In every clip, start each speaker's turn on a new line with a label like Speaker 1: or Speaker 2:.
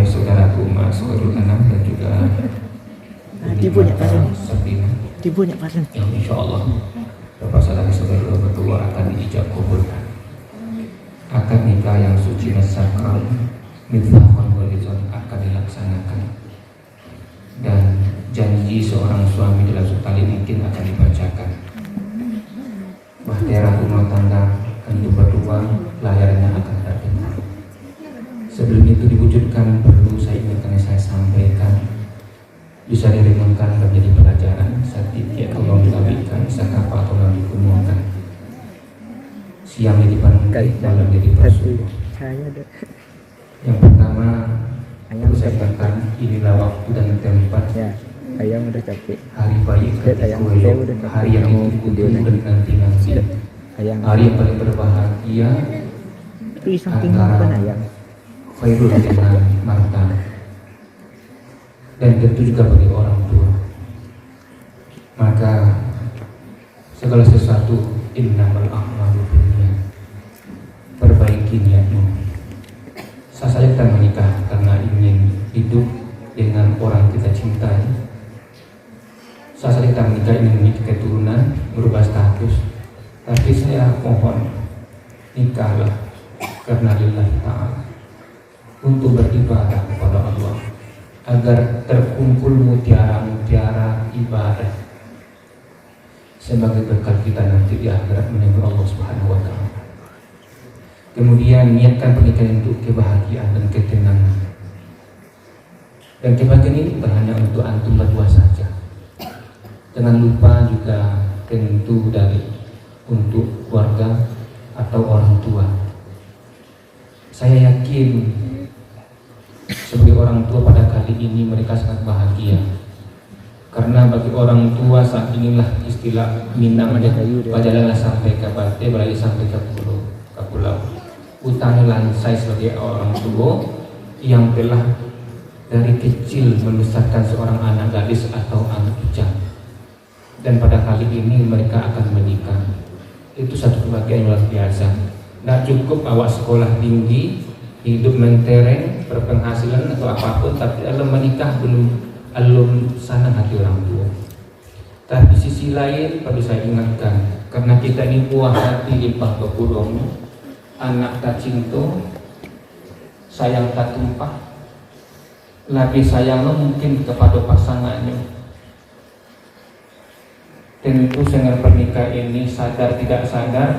Speaker 1: saudaraku Mas Khairul Anam dan juga
Speaker 2: Tibunya pasen.
Speaker 1: Sabrina
Speaker 2: Tibunya pasen.
Speaker 1: yang insya Allah Bapak saudara-saudara berdua akan diijab kabulkan. Akad nikah yang suci dan sakral mithaqan walizon akan dilaksanakan, dan janji seorang suami dalam tali mungkin akan dibacakan. Bahtera rumah tangga tentu berdua layarnya akan terdengar. Sebelum itu diwujudkan, perlu saya ingatkan, saya sampaikan, bisa direnungkan menjadi pelajaran. Setiap tolong dilakukan, sakapa tolong dikumumkan. Siang jadi panutai, malam jadi prasuh. Yang pertama, perlu saya katakan, inilah waktu dan tempat.
Speaker 2: Ya, ayam udah capek.
Speaker 1: Hari baik ketika hari yang ditunggu dan nanti-nanti. Hari yang paling berbahagia antara Khairul dengan Marta, dan tentu juga bagi orang tua. Maka segala sesuatu innamal a'malu binniyat, perbaiki niatmu. Saya kita menikah karena ingin hidup dengan orang kita cintai. Saya kita menikah ingin memiliki keturunan, merubah status. Tapi saya mohon, nikahlah karena lillahi ta'ala, untuk beribadah kepada Allah, agar terkumpul mutiara-mutiara ibadah sebagai bekal kita nanti di akhirat menemui Allah Subhanahu wa taala. Kemudian niatkan pernikahan untuk kebahagiaan dan ketenangan. Dan kebahagiaan ini bukan hanya untuk antum berdua saja. Jangan lupa juga tentu dari untuk keluarga atau orang tua. Saya yakin sebagai orang tua pada kali ini mereka sangat bahagia, karena bagi orang tua saat inilah istilah Minang pajalanlah sampai ke Bate, beralih sampai ke pulau. Utang lansai sebagai orang tua yang telah dari kecil membesarkan seorang anak gadis atau anak bujang, dan pada kali ini mereka akan menikah. Itu satu kebahagiaan luar biasa. Tidak cukup awak sekolah tinggi, hidup mentereng, berpenghasilan atau apapun, tapi kalau menikah belum sana hati orang tua. Tapi sisi lain perlu saya ingatkan, karena kita ini buah hati limpah kepulauan, anak tak cinta, sayang tak tumpah, lebih sayangnya mungkin kepada pasangannya. Tentu dengan pernikahan ini sadar tidak sadar,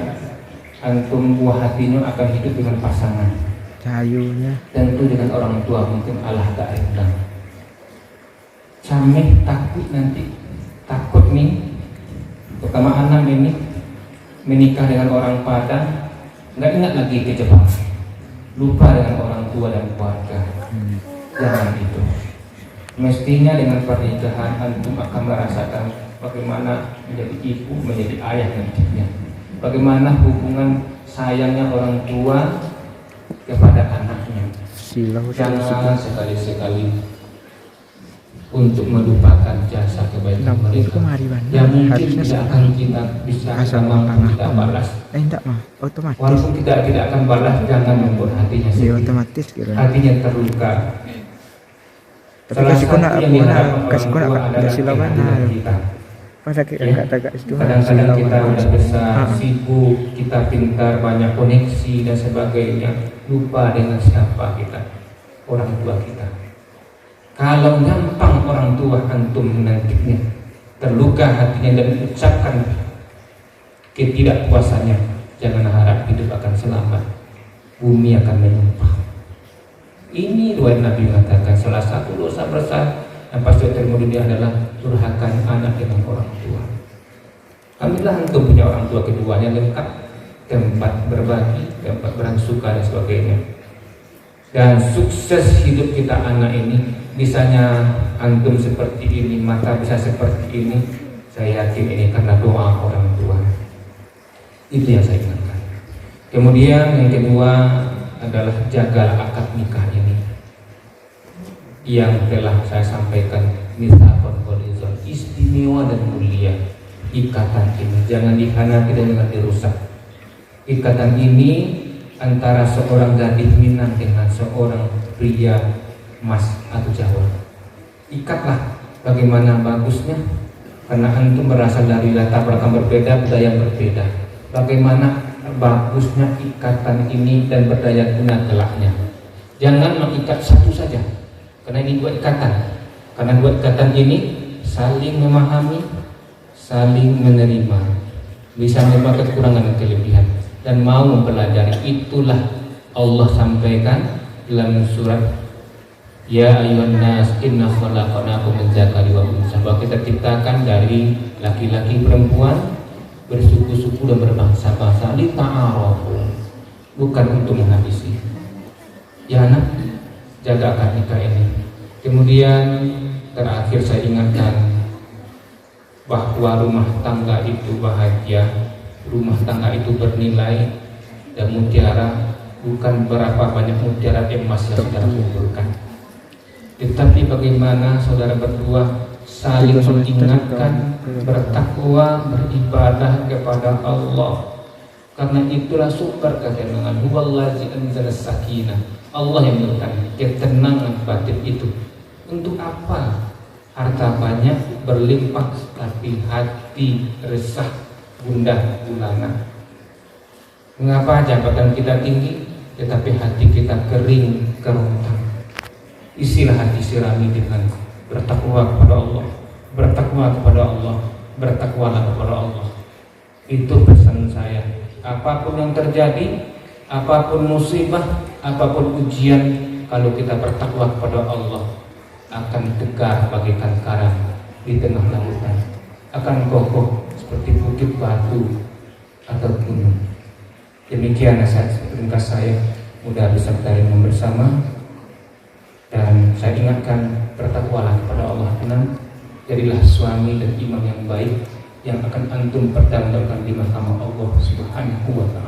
Speaker 1: antum buah hatinya akan hidup dengan pasangan.
Speaker 2: Cahayunya
Speaker 1: Tentu dengan orang tua mungkin Allah tak rendang. Camih takut nih, pertama anak ini menikah dengan orang Padang, nggak ingat lagi ke Jepang, lupa dengan orang tua dan keluarga. Jangan itu. Mestinya dengan pernikahan antum akan merasakan bagaimana menjadi ibu, menjadi ayah nantinya, bagaimana hubungan sayangnya orang tua kepada anaknya. Jangan sekali-sekali untuk melupakan jasa kebaikan mereka yang mungkin tidak akan kita bisa mampu kita balas.
Speaker 2: Otomatis.
Speaker 1: Walaupun kita tidak akan balas, jangan membuat hatinya sedih, hatinya terluka.
Speaker 2: Tapi kasih kona silawan kita.
Speaker 1: Kadang-kadang kita udah besar, sibuk, kita pintar, banyak koneksi dan sebagainya, lupa dengan siapa kita, orang tua kita. Kalau gampang orang tua antum menantinya, terluka hatinya dan mengucapkan ketidakpuasannya, jangan harap hidup akan selamat, bumi akan menumpah. Ini riwayat Nabi mengatakan salah satu dosa besar yang pasti terjadi adalah durhaka anak dengan orang tua. Alhamdulillah antum punya orang tua keduanya lengkap, tempat berbagi, tempat bersuka dan sebagainya. Dan sukses hidup kita anak ini, bisanya antum seperti ini, mata bisa seperti ini, saya yakin ini karena doa orang tua. Itu yang saya ingatkan. Kemudian yang kedua adalah jagalah akad nikah ini yang telah saya sampaikan, mithaqan walizon, istimewa dan mulia. Ikatan ini jangan dikhianati dan jangan dirusak. Ikatan ini antara seorang gadis Minang dengan seorang pria emas atau jawab. Ikatlah, bagaimana bagusnya, karena antum berasal dari latar belakang berbeda, budaya yang berbeda. Bagaimana bagusnya ikatan ini dan berdaya guna kelaknya. Jangan mengikat satu saja, karena ini dua ikatan. Karena dua ikatan ini saling memahami, saling menerima, bisa menerima kekurangan dan kelebihan, dan mau mempelajari. Itulah Allah sampaikan dalam surat Ya ayyuhan nas inna khalaqnakum min dzakari wa unsa, bahwa kita ciptakan dari laki-laki perempuan, bersuku-suku dan berbangsa-bangsa, li ta'arafu, bukan untuk menghabisi. Ya anak, jaga akad nikah ini. Kemudian terakhir saya ingatkan bahwa rumah tangga itu bahagia, rumah tangga itu bernilai, dan mutiara bukan berapa banyak mutiara emas yang saudara kumpulkan, tetapi bagaimana saudara berdua saling mengingatkan, bertakwa, beribadah kepada Allah. Karena itulah sumber ketenangan. Huwallazi anzala sakinah. Allah yang menurunkan ketenangan batin itu. Untuk apa harta banyak berlimpah tapi hati resah, gundah gulana? Mengapa jabatan kita tinggi tetapi hati kita kering kerontang? Isilah hati sirami dengan bertakwa kepada Allah, bertakwa kepada Allah, bertakwalah kepada Allah. Itu pesan saya. Apapun yang terjadi, apapun musibah, apapun ujian, kalau kita bertakwa kepada Allah, akan tegar bagaikan karang di tengah lautan, akan kokoh seperti bukit batu atau gunung. Demikian nasihat ringkas saya. Mudah bisa kita renung bersama. Dan saya ingatkan, bertakwalah kepada Allah. Jadilah suami dan imam yang baik yang akan antum pertanggungjawabkan di mahkamah Allah Subhanahu wa ta'ala.